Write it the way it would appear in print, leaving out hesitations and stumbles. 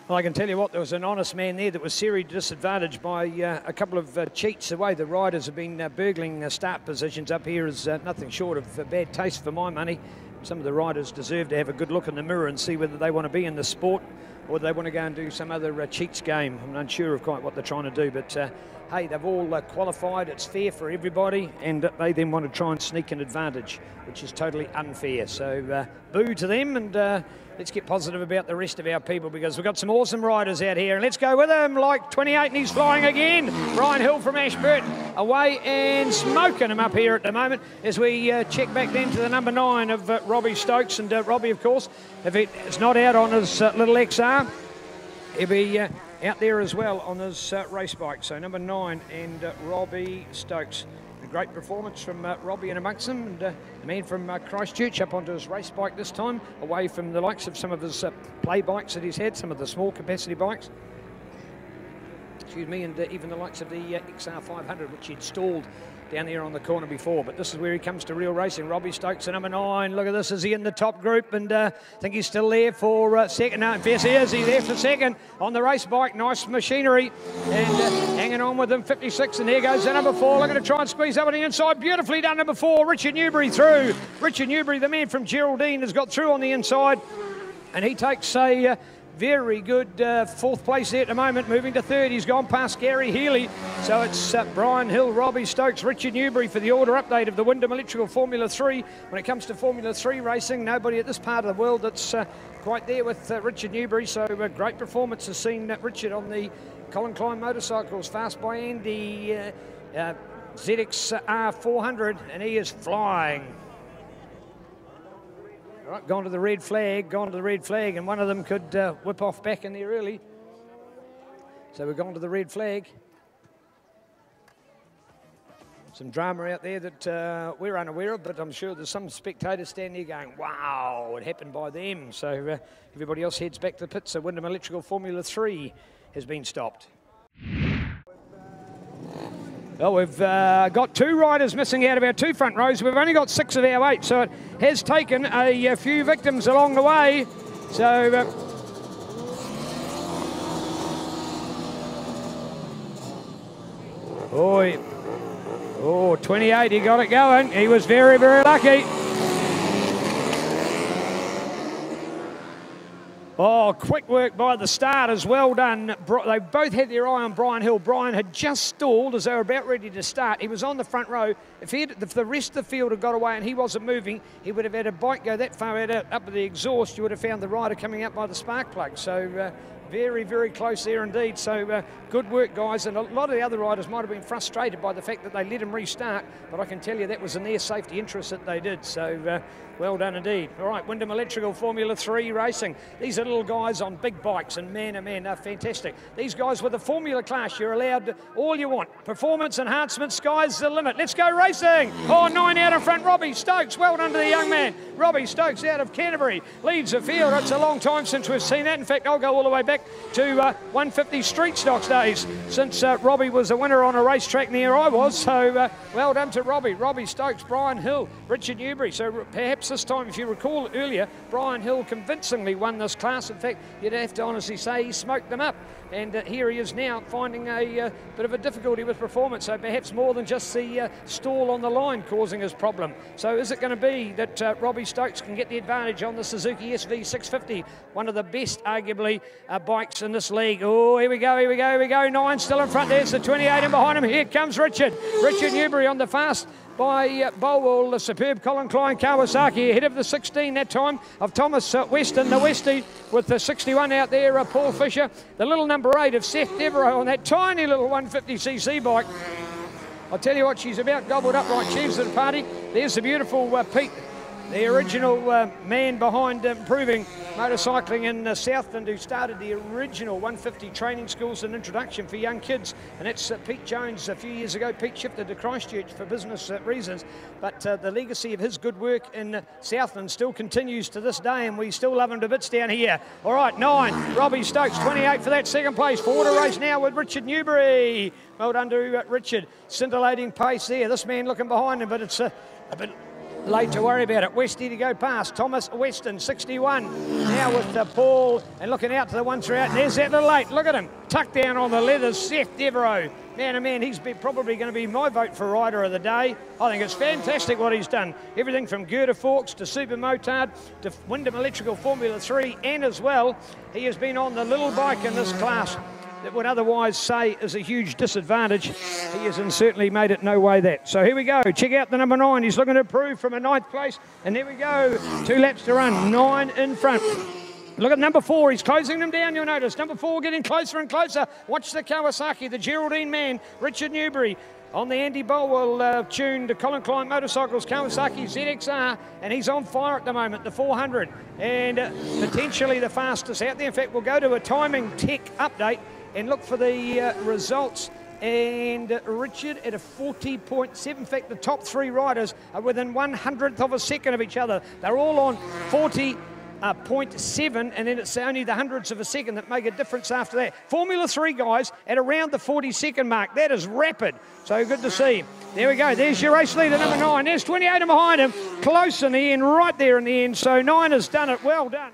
Well, I can tell you what, there was an honest man there that was seriously disadvantaged by a couple of cheats. The way the riders have been burgling start positions up here is nothing short of bad taste for my money. Some of the riders deserve to have a good look in the mirror and see whether they want to be in the sport or they want to go and do some other cheats game. I'm unsure of quite what they're trying to do, but hey, they've all qualified. It's fair for everybody, and they then want to try and sneak an advantage, which is totally unfair. So boo to them, and let's get positive about the rest of our people, because we've got some awesome riders out here. And let's go with him, like 28, and he's flying again. Brian Hill from Ashburton away and smoking him up here at the moment as we check back then to the number 9 of Robbie Stokes. And Robbie, of course, if it's not out on his little XR, he'll be out there as well on his race bike. So number 9 and Robbie Stokes. A great performance from Robbie and amongst them, and the man from Christchurch up onto his race bike this time, away from the likes of some of his play bikes that he's had, some of the small capacity bikes. Excuse me, and even the likes of the XR500, which he'd stalled down there on the corner before. But this is where he comes to real racing. Robbie Stokes, the number 9. Look at this, is he in the top group? And I think he's still there for second. No, yes, he is. He's there for second on the race bike. Nice machinery. And hanging on with him, 56. And there goes the number 4. Looking to try and squeeze up on the inside. Beautifully done, number 4. Richard Newbury through. Richard Newbury, the man from Geraldine, has got through on the inside. And he takes a very good 4th place there at the moment, moving to 3rd. He's gone past Gary Healy. So it's Brian Hill, Robbie Stokes, Richard Newbury for the order update of the Wyndham Electrical Formula 3. When it comes to Formula 3 racing, nobody at this part of the world that's quite there with Richard Newbury. So a great performance has seen Richard on the Colin Klein motorcycles, fast by Andy ZXR 400, and he is flying. All right, gone to the red flag, and one of them could whip off back in there early. So we've gone to the red flag. Some drama out there that we're unaware of, but I'm sure there's some spectators standing there going, wow, it happened by them. So everybody else heads back to the pits. So Wyndham Electrical Formula 3 has been stopped. Well, we've got 2 riders missing out of our 2 front rows. We've only got 6 of our 8, so it has taken a few victims along the way. So, oh, 28, he got it going. He was very, very lucky. Oh, quick work by the starters, well done. They both had their eye on Brian Hill. Brian had just stalled as they were about ready to start. He was on the front row. If the rest of the field had got away and he wasn't moving, he would have had a bike go that far out up with the exhaust. You would have found the rider coming up by the spark plug. So very, very close there indeed. So good work, guys. And a lot of the other riders might have been frustrated by the fact that they let him restart, but I can tell you that was in their safety interest that they did. So well done indeed. All right, Wyndham Electrical Formula 3 racing. These are little guys on big bikes, and man, oh man, they're fantastic. These guys with the Formula class, you're allowed all you want. Performance enhancement, sky's the limit. Let's go racing. Oh, 9 out in front, Robbie Stokes. Well done to the young man. Robbie Stokes out of Canterbury leads the field. It's a long time since we've seen that. In fact, I'll go all the way back to 150 street stocks days since Robbie was a winner on a racetrack near I was. So well done to Robbie. Robbie Stokes, Brian Hill, Richard Newbury. So perhaps this time, if you recall earlier, Brian Hill convincingly won this class. In fact, you'd have to honestly say he smoked them up. And here he is now finding a bit of a difficulty with performance. So perhaps more than just the stall on the line causing his problem. So is it going to be that Robbie Stokes can get the advantage on the Suzuki SV650, one of the best, arguably, bikes in this league? Oh, here we go, here we go, here we go. 9 still in front. There's the 28 in behind him. Here comes Richard. Richard Newbury on the fast by Bolwell, the superb Colin Klein Kawasaki, ahead of the 16 that time of Thomas Weston, the Westie, with the 61 out there, Paul Fisher. The little number 8 of Seth Devereaux on that tiny little 150cc bike. I'll tell you what, she's about gobbled up like cheese at a party. There's the beautiful Pete, the original man behind improving motorcycling in Southland, who started the original 150 training schools and introduction for young kids. And that's Pete Jones. A few years ago, Pete shifted to Christchurch for business reasons. But the legacy of his good work in Southland still continues to this day, and we still love him to bits down here. All right, 9, Robbie Stokes, 28 for that second place. Forward to race now with Richard Newbury. Well done to Richard. Scintillating pace there. This man looking behind him, but it's a bit late to worry about it. Westy to go past. Thomas Weston, 61. Now with Paul and looking out to the one throughout. There's that little 8. Look at him. Tucked down on the leathers. Seth Devereaux. Man, oh man, he's probably going to be my vote for Rider of the Day. I think it's fantastic what he's done. Everything from Girder Forks to Super Motard to Wyndham Electrical Formula 3, and as well, he has been on the little bike in this class that would otherwise say is a huge disadvantage. He has certainly made it no way that. So here we go. Check out the number 9. He's looking to improve from a 9th place. And there we go. 2 laps to run. 9 in front. Look at number 4. He's closing them down, you'll notice. Number 4 getting closer and closer. Watch the Kawasaki, the Geraldine man, Richard Newberry. On the Andy Bolwell tuned Colin Klein Motorcycles Kawasaki ZXR, and he's on fire at the moment, the 400. And potentially the fastest out there. In fact, we'll go to a timing tech update and look for the results. And Richard at a 40.7. In fact, the top 3 riders are within 1/100th of a second of each other. They're all on 40.7, and then it's only the hundredths of a second that make a difference after that. Formula 3 guys at around the 40-second mark. That is rapid. So good to see. There we go. There's your race leader, number 9. There's 28 behind him. Close in the end, right there in the end. So 9 has done it. Well done.